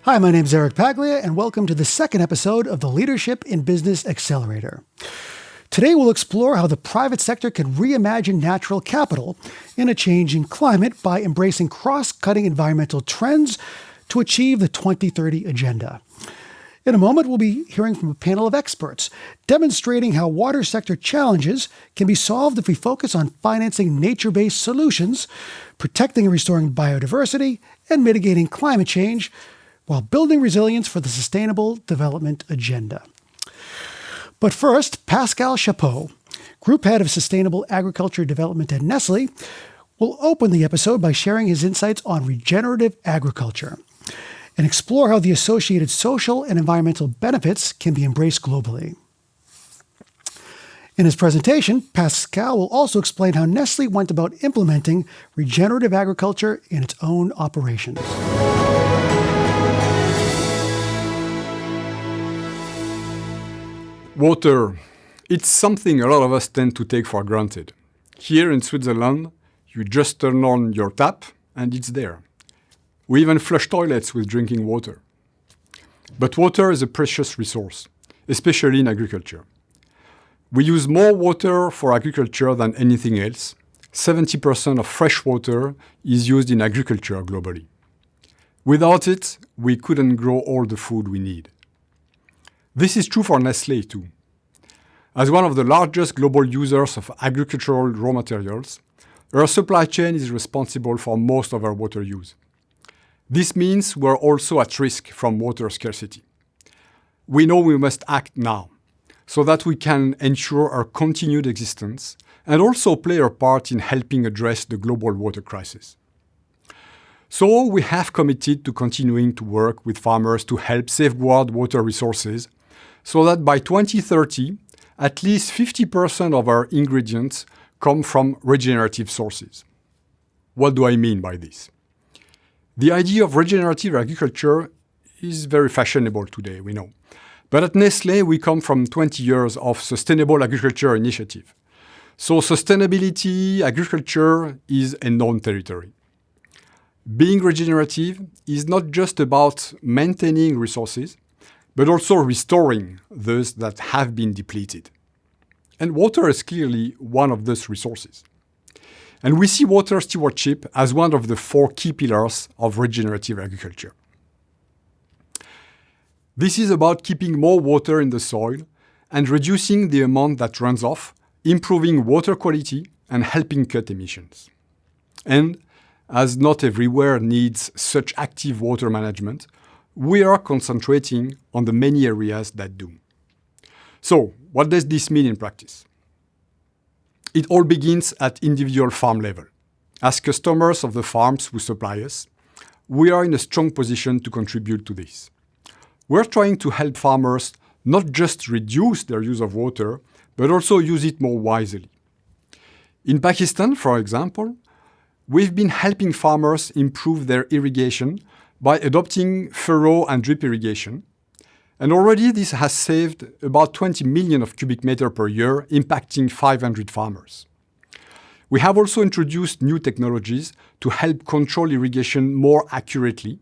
Hi, my name is Eric Paglia, and welcome to the second episode of the Leadership in Business Accelerator. Today, we'll explore how the private sector can reimagine natural capital in a changing climate by embracing cross-cutting environmental trends to achieve the 2030 agenda. In a moment, we'll be hearing from a panel of experts demonstrating how water sector challenges can be solved if we focus on financing nature-based solutions, protecting and restoring biodiversity, and mitigating climate change, while building resilience for the Sustainable Development Agenda. But first, Pascal Chapeau, Group Head of Sustainable Agriculture Development at Nestlé, will open the episode by sharing his insights on regenerative agriculture and explore how the associated social and environmental benefits can be embraced globally. In his presentation, Pascal will also explain how Nestlé went about implementing regenerative agriculture in its own operations. Water. It's something a lot of us tend to take for granted. Here in Switzerland, you just turn on your tap and it's there. We even flush toilets with drinking water. But water is a precious resource, especially in agriculture. We use more water for agriculture than anything else. 70% of fresh water is used in agriculture globally. Without it, we couldn't grow all the food we need. This is true for Nestlé too. As one of the largest global users of agricultural raw materials, our supply chain is responsible for most of our water use. This means we're also at risk from water scarcity. We know we must act now so that we can ensure our continued existence and also play our part in helping address the global water crisis. So we have committed to continuing to work with farmers to help safeguard water resources so that by 2030, at least 50% of our ingredients come from regenerative sources. What do I mean by this? The idea of regenerative agriculture is very fashionable today, we know. But at Nestlé, we come from 20 years of sustainable agriculture initiative. So sustainability agriculture is a known territory. Being regenerative is not just about maintaining resources, but also restoring those that have been depleted. And water is clearly one of those resources. And we see water stewardship as one of the 4 key pillars of regenerative agriculture. This is about keeping more water in the soil and reducing the amount that runs off, improving water quality and helping cut emissions. And as not everywhere needs such active water management, we are concentrating on the many areas that do. So, what does this mean in practice? It all begins at individual farm level. As customers of the farms who supply us, we are in a strong position to contribute to this. We're trying to help farmers not just reduce their use of water, but also use it more wisely. In Pakistan, for example, we've been helping farmers improve their irrigation by adopting furrow and drip irrigation. And already this has saved about 20 million of cubic meter per year, impacting 500 farmers. We have also introduced new technologies to help control irrigation more accurately,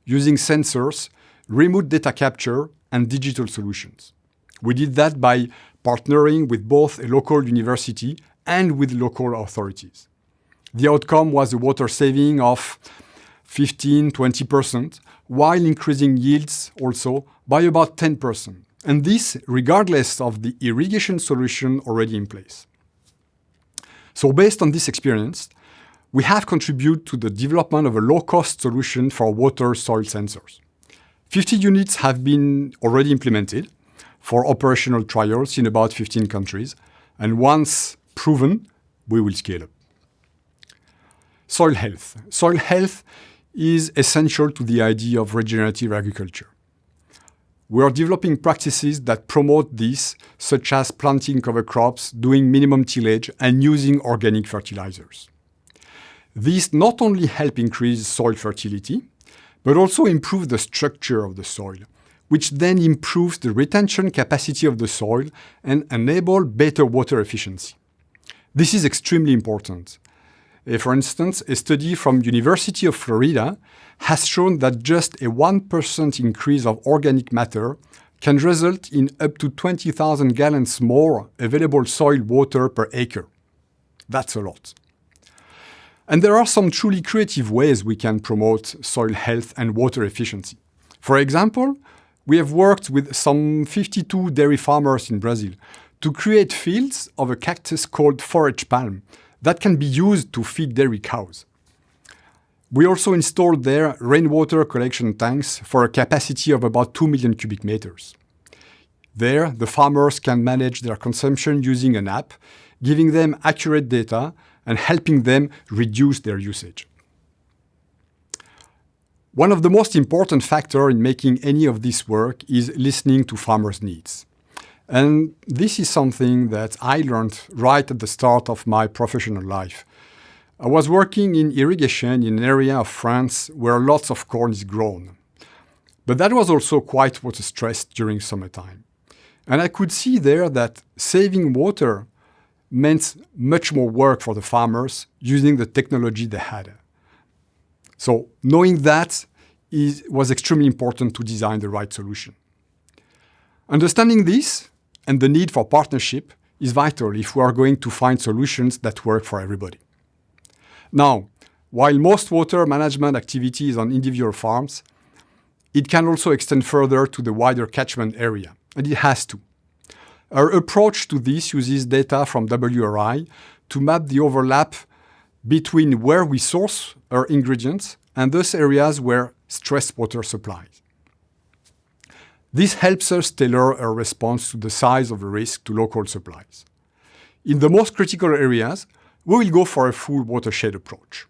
using sensors, remote data capture, and digital solutions. We did that by partnering with both a local university and with local authorities. The outcome was a water saving of 15-20%, while increasing yields also by about 10%. And this regardless of the irrigation solution already in place. So based on this experience, we have contributed to the development of a low-cost solution for water soil sensors. 50 units have been already implemented for operational trials in about 15 countries. And once proven, we will scale up. Soil health. Soil health is essential to the idea of regenerative agriculture. We are developing practices that promote this, such as planting cover crops, doing minimum tillage, and using organic fertilizers. These not only help increase soil fertility, but also improve the structure of the soil, which then improves the retention capacity of the soil and enable better water efficiency. This is extremely important, For instance, a study from University of Florida has shown that just a 1% increase of organic matter can result in up to 20,000 gallons more available soil water per acre. That's a lot. And there are some truly creative ways we can promote soil health and water efficiency. For example, we have worked with some 52 dairy farmers in Brazil to create fields of a cactus called forage palm that can be used to feed dairy cows. We also installed there rainwater collection tanks for a capacity of about 2 million cubic meters. There, the farmers can manage their consumption using an app, giving them accurate data and helping them reduce their usage. One of the most important factors in making any of this work is listening to farmers' needs. And this is something that I learned right at the start of my professional life. I was working in irrigation in an area of France where lots of corn is grown. But that was also quite water-stressed during summertime. And I could see there that saving water meant much more work for the farmers using the technology they had. So knowing that was extremely important to design the right solution. Understanding this and the need for partnership is vital if we are going to find solutions that work for everybody. Now, while most water management activity is on individual farms, it can also extend further to the wider catchment area, and it has to. Our approach to this uses data from WRI to map the overlap between where we source our ingredients and those areas where stressed water supplies. This helps us tailor our response to the size of the risk to local supplies. In the most critical areas, we will go for a full watershed approach.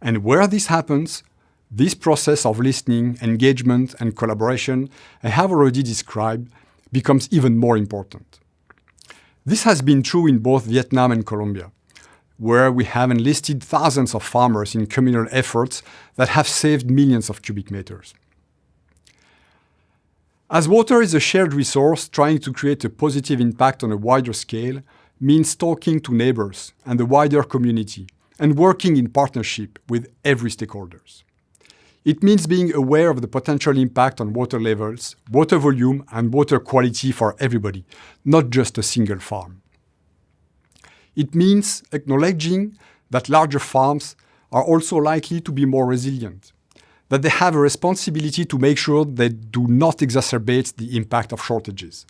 And where this happens, this process of listening, engagement, and collaboration I have already described becomes even more important. This has been true in both Vietnam and Colombia, where we have enlisted thousands of farmers in communal efforts that have saved millions of cubic meters. As water is a shared resource, trying to create a positive impact on a wider scale means talking to neighbors and the wider community and working in partnership with every stakeholders. It means being aware of the potential impact on water levels, water volume, and water quality for everybody, not just a single farm. It means acknowledging that larger farms are also likely to be more resilient, that they have a responsibility to make sure they do not exacerbate the impact of shortages.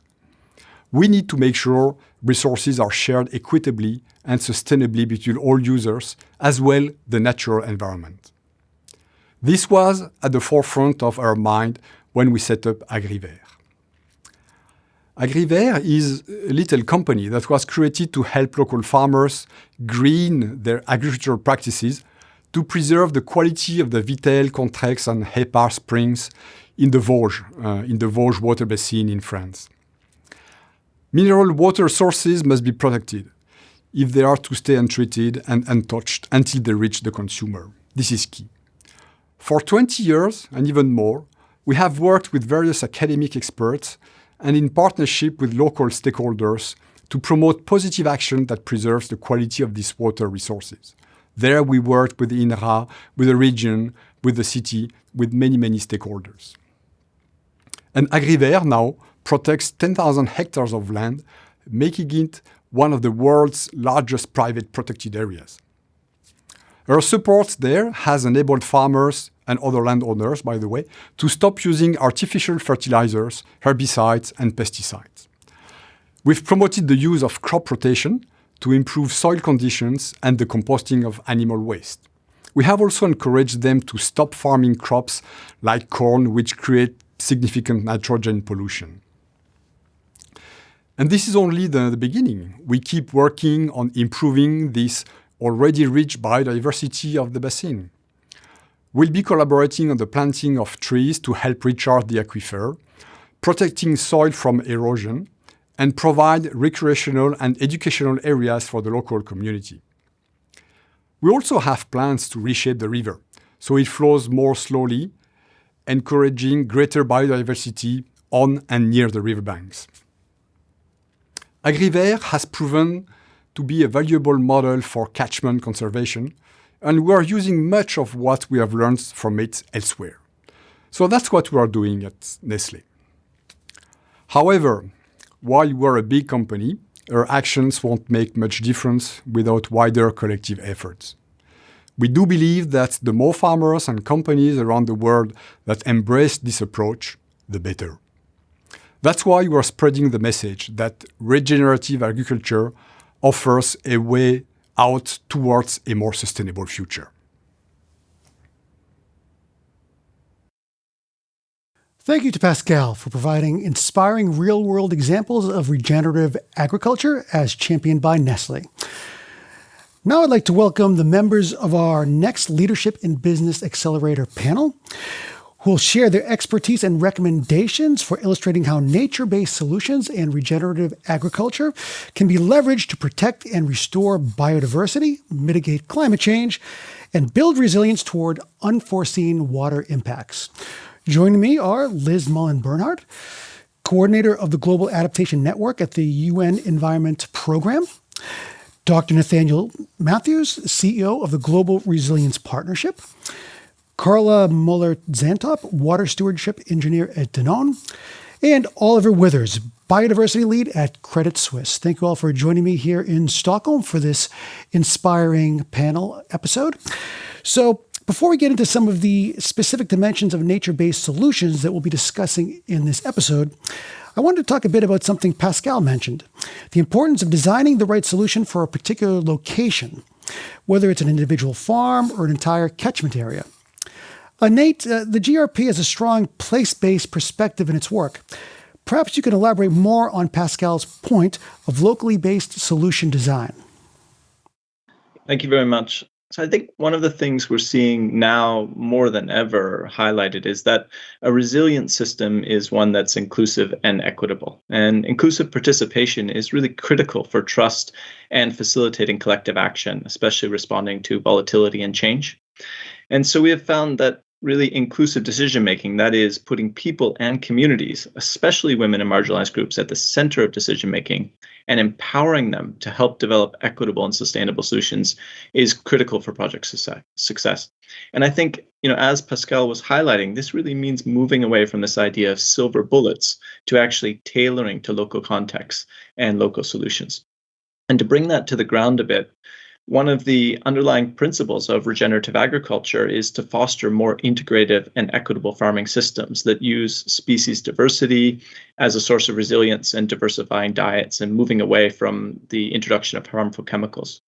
We need to make sure resources are shared equitably and sustainably between all users, as well the natural environment. This was at the forefront of our mind when we set up Agriver. Agriver is a little company that was created to help local farmers green their agricultural practices to preserve the quality of the Vitel, Contrex, and Hépar springs in the Vosges water basin in France. Mineral water sources must be protected if they are to stay untreated and untouched until they reach the consumer. This is key. For 20 years, and even more, we have worked with various academic experts and in partnership with local stakeholders to promote positive action that preserves the quality of these water resources. There we worked with the INRA, with the region, with the city, with many, many stakeholders. And Agriver now protects 10,000 hectares of land, making it one of the world's largest private protected areas. Our support there has enabled farmers and other landowners, by the way, to stop using artificial fertilizers, herbicides, and pesticides. We've promoted the use of crop rotation to improve soil conditions and the composting of animal waste. We have also encouraged them to stop farming crops like corn, which create significant nitrogen pollution. And this is only the beginning. We keep working on improving this already rich biodiversity of the basin. We'll be collaborating on the planting of trees to help recharge the aquifer, protecting soil from erosion, and provide recreational and educational areas for the local community. We also have plans to reshape the river so it flows more slowly, encouraging greater biodiversity on and near the riverbanks. Agriver has proven to be a valuable model for catchment conservation, and we are using much of what we have learned from it elsewhere. So that's what we are doing at Nestlé. However, while we're a big company, our actions won't make much difference without wider collective efforts. We do believe that the more farmers and companies around the world that embrace this approach, the better. That's why we're spreading the message that regenerative agriculture offers a way out towards a more sustainable future. Thank you to Pascal for providing inspiring real-world examples of regenerative agriculture as championed by Nestlé. Now I'd like to welcome the members of our next Leadership in Business Accelerator panel, who will share their expertise and recommendations for illustrating how nature-based solutions and regenerative agriculture can be leveraged to protect and restore biodiversity, mitigate climate change, and build resilience toward unforeseen water impacts. Joining me are Liz Mullen-Bernhardt, coordinator of the Global Adaptation Network at the UN Environment Program, Dr. Nathaniel Matthews, CEO of the Global Resilience Partnership, Carla Muller-Zantop, Water Stewardship Engineer at Danone, and Oliver Withers, Biodiversity Lead at Credit Suisse. Thank you all for joining me here in Stockholm for this inspiring panel episode. So, before we get into some of the specific dimensions of nature-based solutions that we'll be discussing in this episode, I wanted to talk a bit about something Pascal mentioned, the importance of designing the right solution for a particular location, whether it's an individual farm or an entire catchment area. Nate, the GRP has a strong place-based perspective in its work. Perhaps you can elaborate more on Pascal's point of locally based solution design. Thank you very much. So I think one of the things we're seeing now more than ever highlighted is that a resilient system is one that's inclusive and equitable. And inclusive participation is really critical for trust and facilitating collective action, especially responding to volatility and change. And so we have found that really inclusive decision-making, that is putting people and communities, especially women and marginalized groups, at the center of decision-making and empowering them to help develop equitable and sustainable solutions is critical for project success. And I think, as Pascal was highlighting, this really means moving away from this idea of silver bullets to actually tailoring to local contexts and local solutions. And to bring that to the ground a bit, one of the underlying principles of regenerative agriculture is to foster more integrative and equitable farming systems that use species diversity as a source of resilience and diversifying diets and moving away from the introduction of harmful chemicals.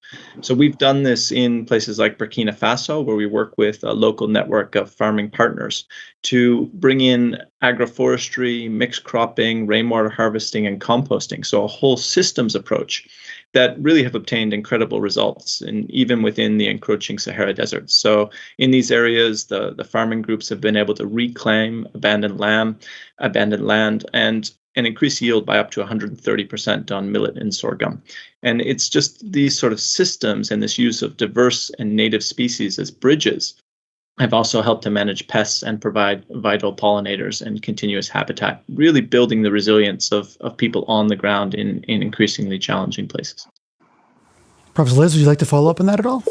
So we've done this in places like Burkina Faso, where we work with a local network of farming partners to bring in agroforestry, mixed cropping, rainwater harvesting, and composting. So a whole systems approach that really have obtained incredible results, and even within the encroaching Sahara Desert. So in these areas, the farming groups have been able to reclaim abandoned land, and increase yield by up to 130% on millet and sorghum. And it's just these sort of systems and this use of diverse and native species as bridges have also helped to manage pests and provide vital pollinators and continuous habitat, really building the resilience of people on the ground in increasingly challenging places. Professor Liz, would you like to follow up on that at all?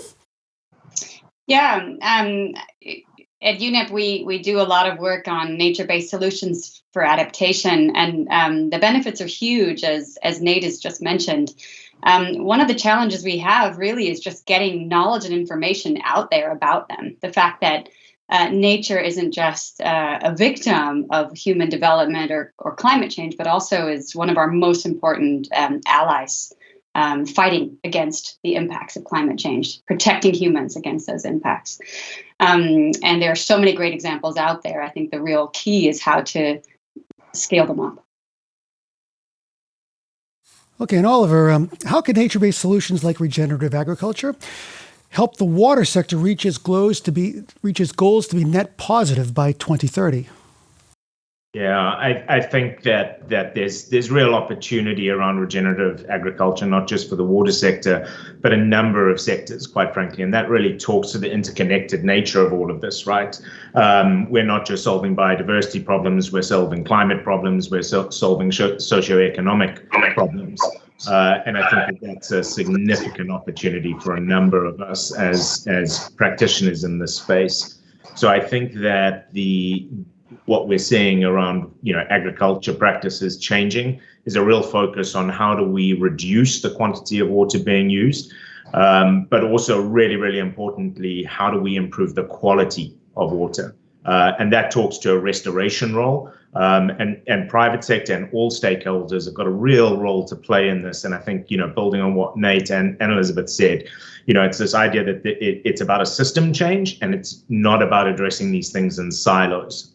Yeah, at UNEP, we do a lot of work on nature-based solutions for adaptation, and the benefits are huge, as Nate has just mentioned. One of the challenges we have really is just getting knowledge and information out there about them. The fact that nature isn't just a victim of human development or climate change, but also is one of our most important allies fighting against the impacts of climate change, protecting humans against those impacts. And there are so many great examples out there. I think the real key is how to scale them up. Okay, and Oliver, how can nature-based solutions like regenerative agriculture help the water sector reach its goals to be net positive by 2030? Yeah, I think that there's real opportunity around regenerative agriculture, not just for the water sector, but a number of sectors, quite frankly. And that really talks to the interconnected nature of all of this, right? We're not just solving biodiversity problems, we're solving climate problems, we're solving socioeconomic problems. And I think that that's a significant opportunity for a number of us as practitioners in this space. So I think that what we're seeing around agriculture practices changing is a real focus on how do we reduce the quantity of water being used, but also really, really importantly, how do we improve the quality of water? And that talks to a restoration role. And private sector and all stakeholders have got a real role to play in this. And I think, building on what Nate and Elizabeth said, it's this idea that it's about a system change and it's not about addressing these things in silos.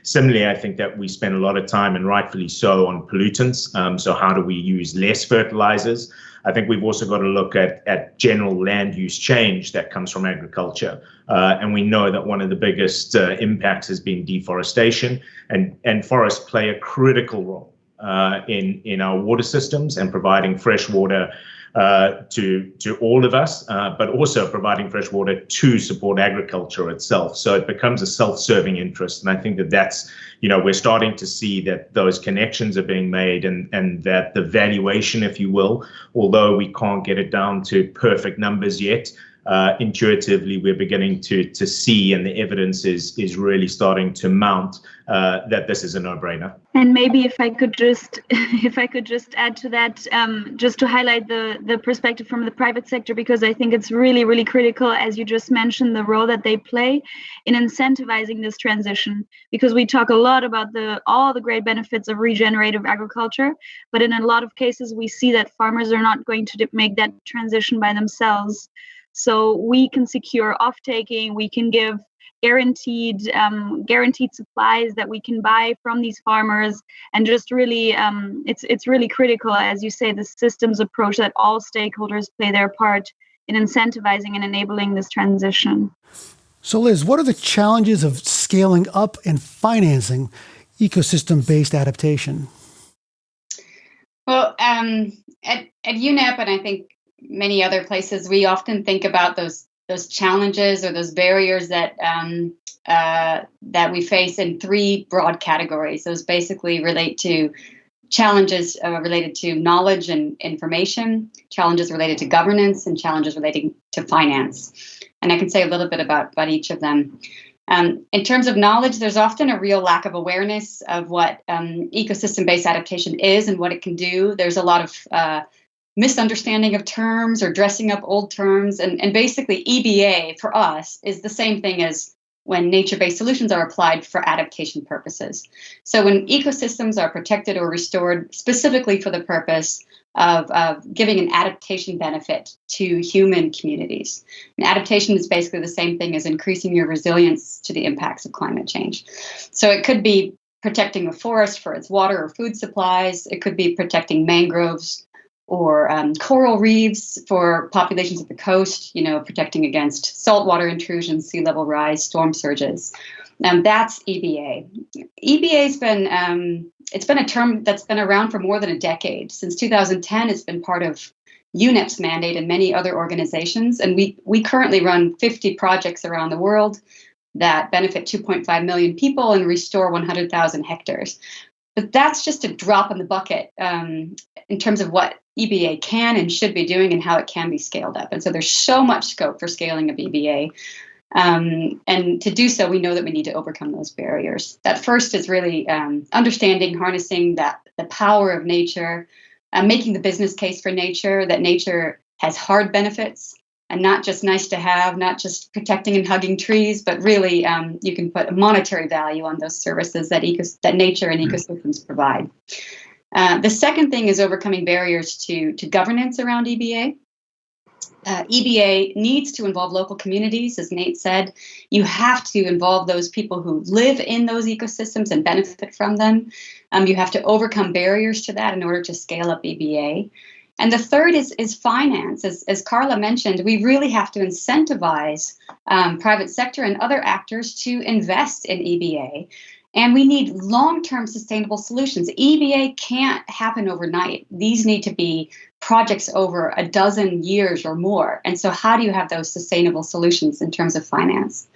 Similarly, I think that we spend a lot of time, and rightfully so, on pollutants. So how do we use less fertilizers? I think we've also got to look at general land use change that comes from agriculture. And we know that one of the biggest impacts has been deforestation, and forests play a critical role in our water systems and providing fresh water to all of us, but also providing fresh water to support agriculture itself. So it becomes a self-serving interest. And I think that's, we're starting to see that those connections are being made, and that the valuation, if you will, although we can't get it down to perfect numbers yet, intuitively we're beginning to see, and the evidence is really starting to mount, that this is a no-brainer. And maybe if I could just add to that, just to highlight the perspective from the private sector, because I think it's really, really critical, as you just mentioned, the role that they play in incentivizing this transition. Because we talk a lot about all the great benefits of regenerative agriculture, but in a lot of cases we see that farmers are not going to make that transition by themselves. So we can secure off-taking, we can give guaranteed supplies that we can buy from these farmers, and just really it's really critical, as you say, the systems approach, that all stakeholders play their part in incentivizing and enabling this transition. So Liz, what are the challenges of scaling up and financing ecosystem-based adaptation? Well, at UNEP, and I think many other places, we often think about those challenges or those barriers that we face in three broad categories. Those basically relate to challenges related to knowledge and information, challenges related to governance, and challenges relating to finance. And I can say a little bit about each of them. In terms of knowledge, there's often a real lack of awareness of what ecosystem-based adaptation is and what it can do. There's a lot of misunderstanding of terms or dressing up old terms. And basically EBA for us is the same thing as when nature-based solutions are applied for adaptation purposes. So when ecosystems are protected or restored specifically for the purpose of giving an adaptation benefit to human communities. And adaptation is basically the same thing as increasing your resilience to the impacts of climate change. So it could be protecting a forest for its water or food supplies. It could be protecting mangroves or coral reefs for populations at the coast, protecting against saltwater intrusion, sea level rise, storm surges. That's EBA. EBA's it's been a term that's been around for more than a decade. Since 2010, it's been part of UNEP's mandate and many other organizations. And we currently run 50 projects around the world that benefit 2.5 million people and restore 100,000 hectares. But that's just a drop in the bucket in terms of what EBA can and should be doing and how it can be scaled up. And so there's so much scope for scaling of EBA. And to do so, we know that we need to overcome those barriers. That first is really understanding, harnessing the power of nature, making the business case for nature, that nature has hard benefits and not just nice to have, not just protecting and hugging trees, but really you can put a monetary value on those services that nature and ecosystems provide. The second thing is overcoming barriers to governance around EBA. EBA needs to involve local communities, as Nate said. You have to involve those people who live in those ecosystems and benefit from them. You have to overcome barriers to that in order to scale up EBA. And the third is finance. As Carla mentioned, we really have to incentivize private sector and other actors to invest in EBA. And we need long-term sustainable solutions. EBA can't happen overnight. These need to be projects over a dozen years or more. And so how do you have those sustainable solutions in terms of finance?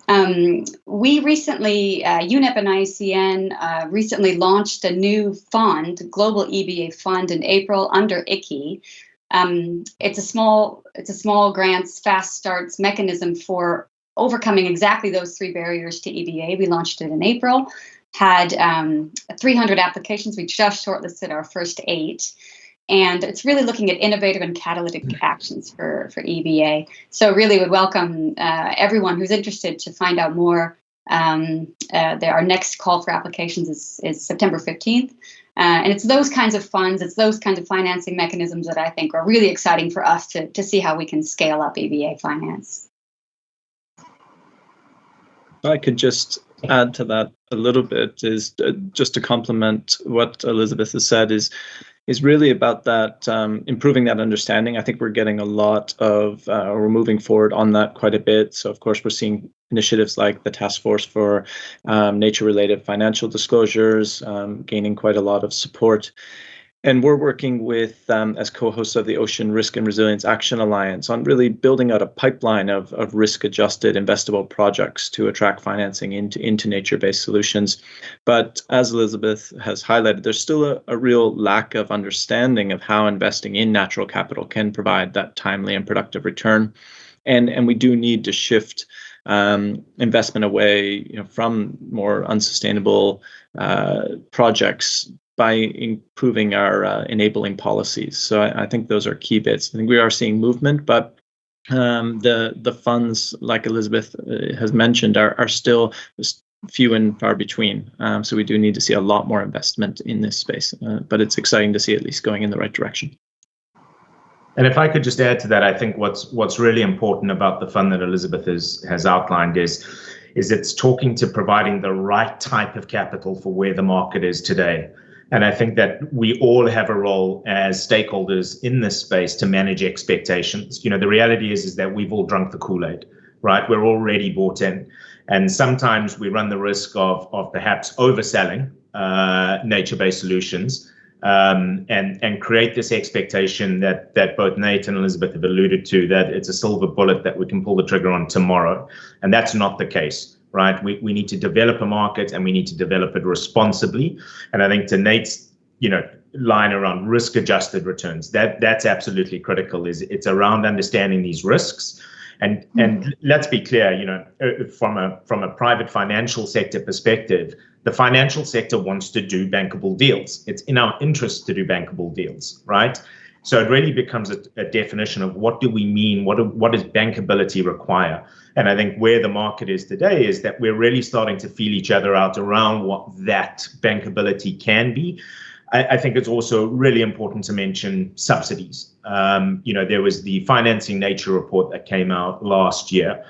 We recently, UNEP and ICN recently launched a new fund, Global EBA Fund, in April under ICI. It's a small grants, fast starts mechanism for overcoming exactly those three barriers to EBA. We launched it in April, had 300 applications. We just shortlisted our first 8. And it's really looking at innovative and catalytic actions for EBA. So really would welcome everyone who's interested to find out more. Our next call for applications is September 15th. And it's those kinds of funds, it's those kinds of financing mechanisms that I think are really exciting for us to see how we can scale up EBA finance. If I could just add to that a little bit, is just to complement what Elizabeth has said, is really about that improving that understanding. I think we're getting a lot of, we're moving forward on that quite a bit. So of course, we're seeing initiatives like the Task Force for Nature-Related Financial Disclosures gaining quite a lot of support. And we're working with, as co-hosts of the Ocean Risk and Resilience Action Alliance, on really building out a pipeline of risk-adjusted investable projects to attract financing into nature-based solutions. But as Elizabeth has highlighted, there's still a real lack of understanding of how investing in natural capital can provide that timely and productive return. And we do need to shift investment away, from more unsustainable projects by improving our enabling policies. So I think those are key bits. I think we are seeing movement, but the funds, like Elizabeth has mentioned, are still few and far between. So we do need to see a lot more investment in this space, but it's exciting to see at least going in the right direction. And if I could just add to that, I think what's really important about the fund that Elizabeth has outlined is it's talking to providing the right type of capital for where the market is today. And I think that we all have a role as stakeholders in this space to manage expectations. The reality is that we've all drunk the Kool-Aid, right? We're already bought in. And sometimes we run the risk of perhaps overselling nature-based solutions and create this expectation that both Nate and Elizabeth have alluded to, that it's a silver bullet that we can pull the trigger on tomorrow. And that's not the case. Right, we need to develop a market, and we need to develop it responsibly. And I think to Nate's, line around risk-adjusted returns, that's absolutely critical. It's around understanding these risks, and let's be clear, from a private financial sector perspective, the financial sector wants to do bankable deals. It's in our interest to do bankable deals, right? So it really becomes a definition of what do we mean? What does bankability require? And I think where the market is today is that we're really starting to feel each other out around what that bankability can be. I think it's also really important to mention subsidies. There was the Financing Nature report that came out last year,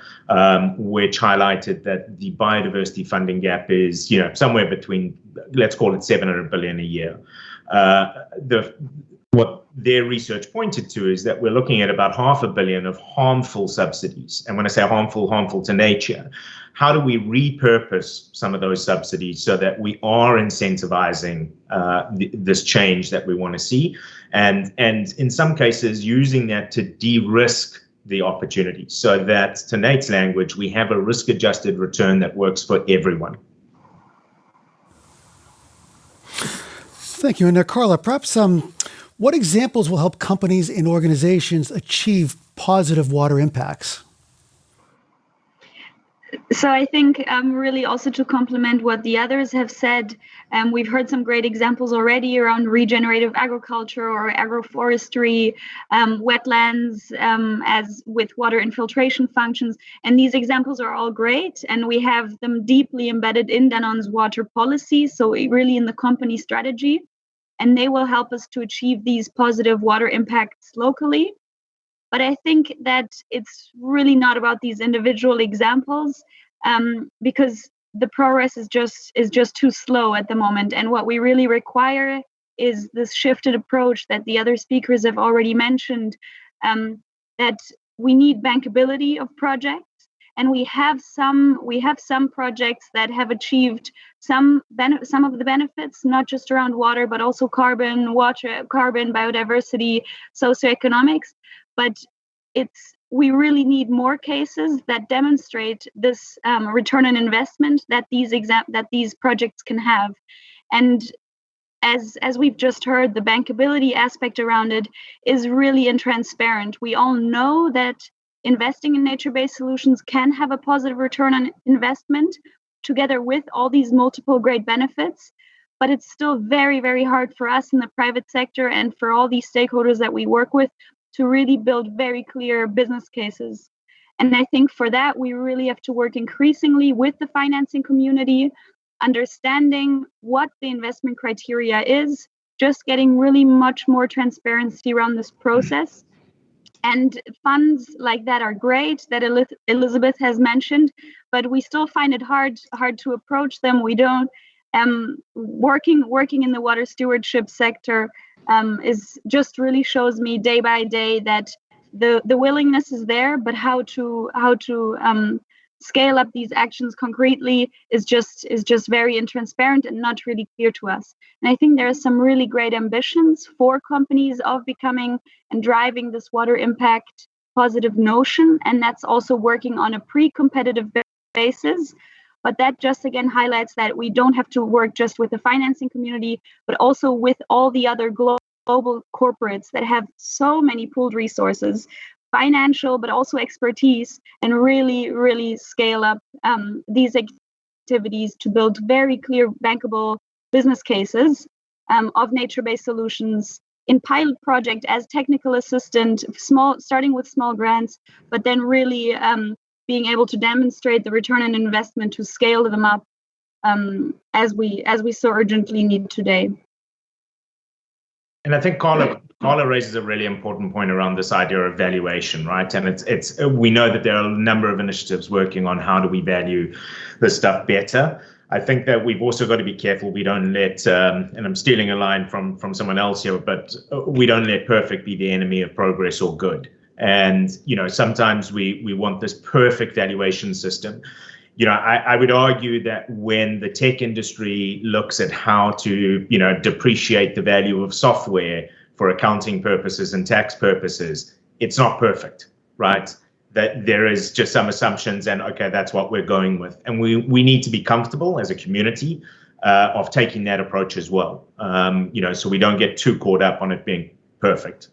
which highlighted that the biodiversity funding gap is, somewhere between, let's call it 700 billion a year. What their research pointed to is that we're looking at about $500 million of harmful subsidies. And when I say harmful to nature, how do we repurpose some of those subsidies so that we are incentivizing this change that we want to see? And in some cases, using that to de-risk the opportunity so that, to Nate's language, we have a risk-adjusted return that works for everyone. Thank you. And Carla, perhaps what examples will help companies and organizations achieve positive water impacts? So I think really also to complement what the others have said, we've heard some great examples already around regenerative agriculture or agroforestry, wetlands, as with water infiltration functions. And these examples are all great, and we have them deeply embedded in Danone's water policy, so really in the company strategy. And they will help us to achieve these positive water impacts locally. But I think that it's really not about these individual examples, because the progress is just too slow at the moment. And what we really require is this shifted approach that the other speakers have already mentioned, that we need bankability of projects. And we have some projects that have achieved some of the benefits, not just around water, but also carbon, biodiversity, socioeconomics. But we really need more cases that demonstrate this return on investment that these projects can have. And as we've just heard, the bankability aspect around it is really intransparent. We all know that investing in nature-based solutions can have a positive return on investment together with all these multiple great benefits, but it's still very, very hard for us in the private sector and for all these stakeholders that we work with to really build very clear business cases. And I think for that, we really have to work increasingly with the financing community, understanding what the investment criteria is, just getting really much more transparency around this process. And funds like that are great, that Elizabeth has mentioned, but we still find it hard to approach them. We don't working in the water stewardship sector is just really shows me day by day that the willingness is there, but how to scale up these actions concretely is just very intransparent and not really clear to us. And I think there are some really great ambitions for companies of becoming and driving this water impact positive notion, and that's also working on a pre-competitive basis. But that just again highlights that we don't have to work just with the financing community, but also with all the other global corporates that have so many pooled resources, financial, but also expertise, and really, really scale up these activities to build very clear, bankable business cases of nature-based solutions in pilot project as technical assistant, starting with small grants, but then really being able to demonstrate the return on investment to scale them up as we so urgently need today. And I think Carla raises a really important point around this idea of valuation, right? And it's we know that there are a number of initiatives working on how do we value this stuff better. I think that we've also got to be careful we don't let, and I'm stealing a line from someone else here, but we don't let perfect be the enemy of progress or good. And, sometimes we want this perfect valuation system. I would argue that when the tech industry looks at how to, depreciate the value of software for accounting purposes and tax purposes, it's not perfect, right? That there is just some assumptions and, okay, that's what we're going with. And we need to be comfortable as a community of taking that approach as well, so we don't get too caught up on it being perfect.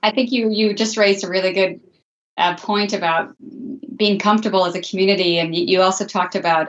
I think you just raised a really good point about being comfortable as a community, and you also talked about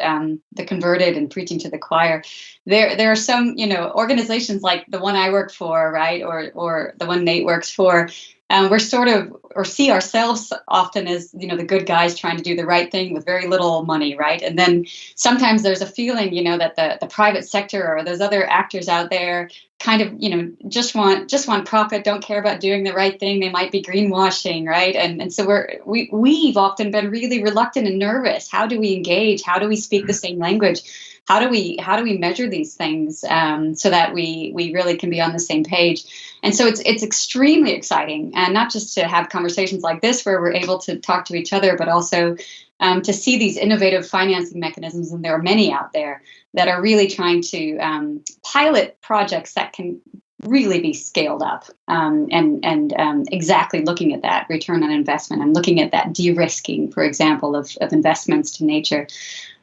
the converted and preaching to the choir. There are some organizations like the one I work for, right, or the one Nate works for. We're sort of, or see ourselves often as the good guys trying to do the right thing with very little money, right? And then sometimes there's a feeling that the private sector or those other actors out there kind of just want profit, don't care about doing the right thing. They might be greenwashing, right? And so we've often been really reluctant and nervous. How do we engage? How do we speak the same language? How do we measure these things so that we really can be on the same page? And so it's extremely exciting, and not just to have conversations like this where we're able to talk to each other, but also to see these innovative financing mechanisms, and there are many out there that are really trying to pilot projects that can really be scaled up, and exactly looking at that return on investment and looking at that de-risking, for example, of investments to nature.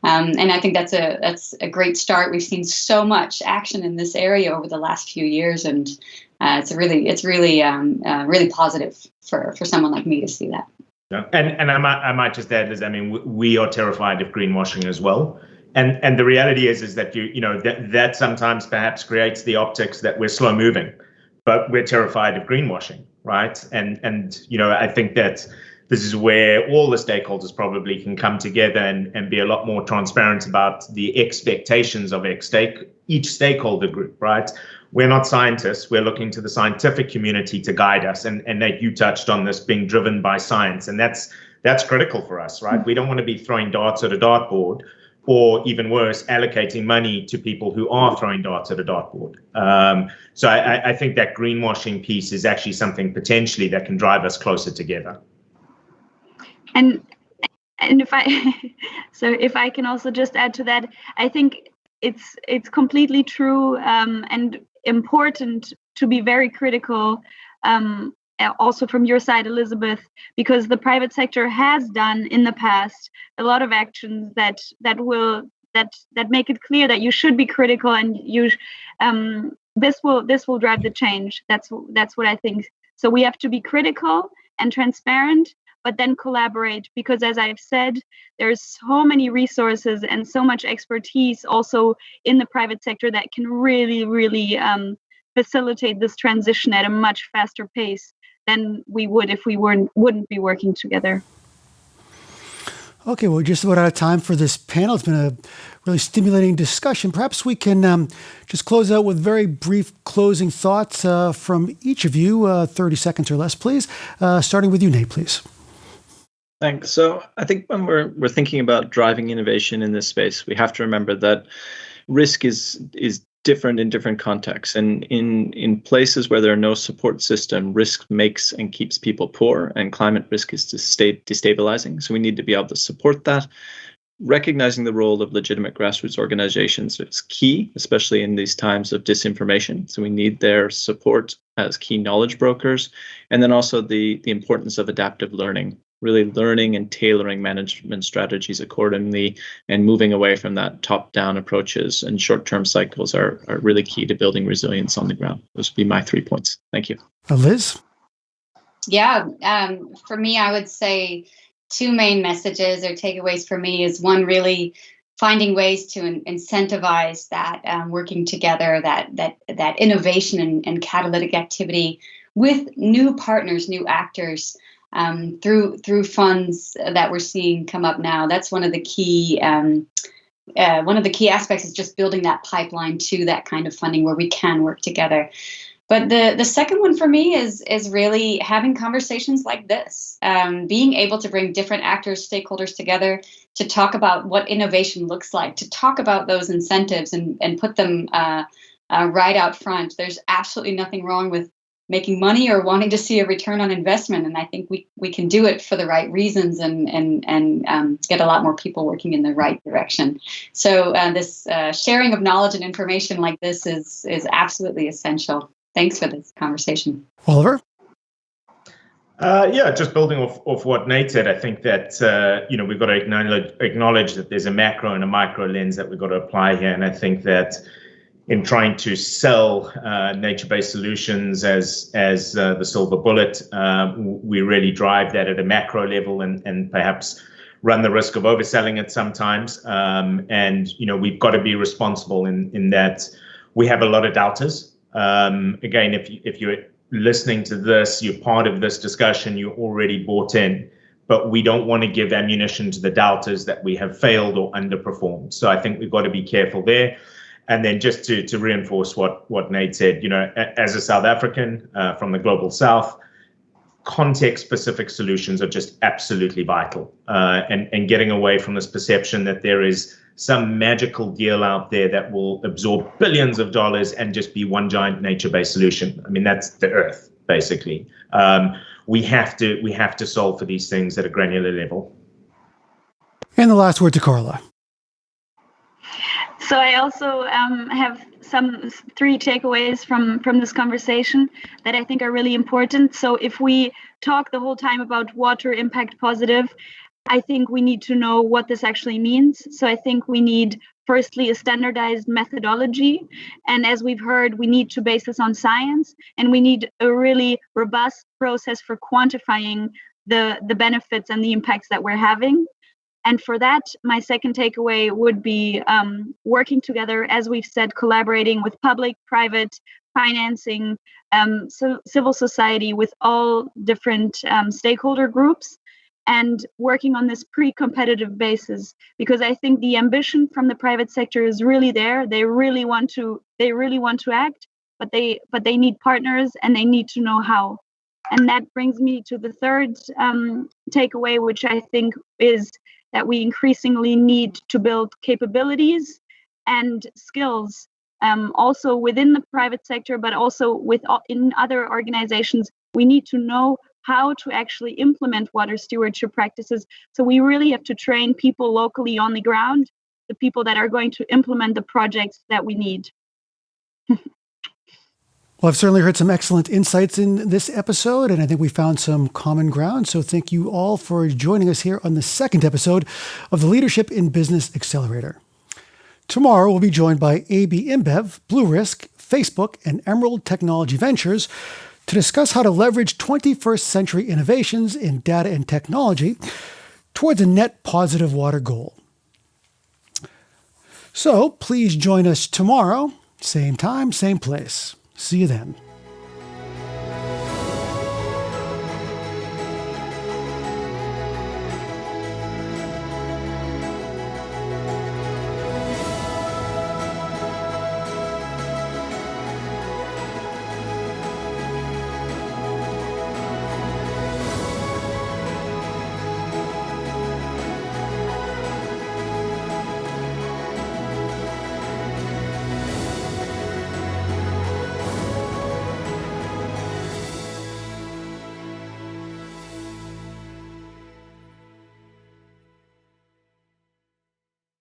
And I think that's a great start. We've seen so much action in this area over the last few years, and it's really positive for someone like me to see that. Yeah. And I might just add, Liz, we are terrified of greenwashing as well. And the reality is that that sometimes perhaps creates the optics that we're slow moving, but we're terrified of greenwashing, right? And I think that this is where all the stakeholders probably can come together and be a lot more transparent about the expectations of each stakeholder group, right? We're not scientists. We're looking to the scientific community to guide us. And Nate, you touched on this being driven by science. And that's critical for us, right? We don't want to be throwing darts at a dartboard, or even worse, allocating money to people who are throwing darts at a dartboard. So I think that greenwashing piece is actually something potentially that can drive us closer together. And if I can also just add to that, I think it's completely true and important to be very critical also from your side, Elizabeth, because the private sector has done in the past a lot of actions that make it clear that you should be critical, and this will drive the change. That's what I think. So we have to be critical and transparent, but then collaborate, because as I've said, there's so many resources and so much expertise also in the private sector that can really, really facilitate this transition at a much faster pace than we would if we wouldn't be working together. Okay, well, we're just about out of time for this panel. It's been a really stimulating discussion. Perhaps we can just close out with very brief closing thoughts from each of you, 30 seconds or less, please. Starting with you, Nate, please. Thanks. So I think when we're thinking about driving innovation in this space, we have to remember that risk is different in different contexts. And in places where there are no support system, risk makes and keeps people poor, and climate risk is destabilizing. So we need to be able to support that. Recognizing the role of legitimate grassroots organizations is key, especially in these times of disinformation. So we need their support as key knowledge brokers. And then also the importance of adaptive learning, really learning and tailoring management strategies accordingly, and moving away from that top-down approaches and short-term cycles are really key to building resilience on the ground. Those would be my 3 points. Thank you. Liz? Yeah, for me, I would say 2 main messages or takeaways for me is one, really finding ways to incentivize that working together, that innovation and catalytic activity with new partners, new actors, through funds that we're seeing come up now. That's one of the key aspects, is just building that pipeline to that kind of funding where we can work together. But the second one for me is really having conversations like this, being able to bring different actors, stakeholders together to talk about what innovation looks like, to talk about those incentives and put them right out front. There's absolutely nothing wrong with making money or wanting to see a return on investment, and I think we can do it for the right reasons and get a lot more people working in the right direction. So this sharing of knowledge and information like this is absolutely essential. Thanks for this conversation. Oliver? Just building off what Nate said, I think that we've got to acknowledge that there's a macro and a micro lens that we've got to apply here, and I think that in trying to sell nature-based solutions as the silver bullet, we really drive that at a macro level and perhaps run the risk of overselling it sometimes. We've got to be responsible in that we have a lot of doubters. Again, if you're listening to this, you're part of this discussion, you're already bought in, but we don't want to give ammunition to the doubters that we have failed or underperformed. So I think we've got to be careful there. And then just to reinforce what Nate said, as a South African from the global South, context-specific solutions are just absolutely vital. And getting away from this perception that there is some magical deal out there that will absorb billions of dollars and just be one giant nature-based solution. I mean, that's the earth, basically. We have to solve for these things at a granular level. And the last word to Carla. So I also have some 3 takeaways from this conversation that I think are really important. So if we talk the whole time about water impact positive, I think we need to know what this actually means. So I think we need, firstly, a standardized methodology. And as we've heard, we need to base this on science, and we need a really robust process for quantifying the benefits and the impacts that we're having. And for that, my second takeaway would be working together, as we've said, collaborating with public, private, financing, civil society, with all different stakeholder groups, and working on this pre-competitive basis, because I think the ambition from the private sector is really there. They really want to act, but they need partners, and they need to know how. And that brings me to the third takeaway, which I think is that we increasingly need to build capabilities and skills, also within the private sector, but also in other organizations. We need to know how to actually implement water stewardship practices. So we really have to train people locally on the ground, the people that are going to implement the projects that we need. Well, I've certainly heard some excellent insights in this episode, and I think we found some common ground. So thank you all for joining us here on the second episode of the Leadership in Business Accelerator. Tomorrow, we'll be joined by AB InBev, Blue Risk, Facebook, and Emerald Technology Ventures to discuss how to leverage 21st century innovations in data and technology towards a net positive water goal. So please join us tomorrow, same time, same place. See you then.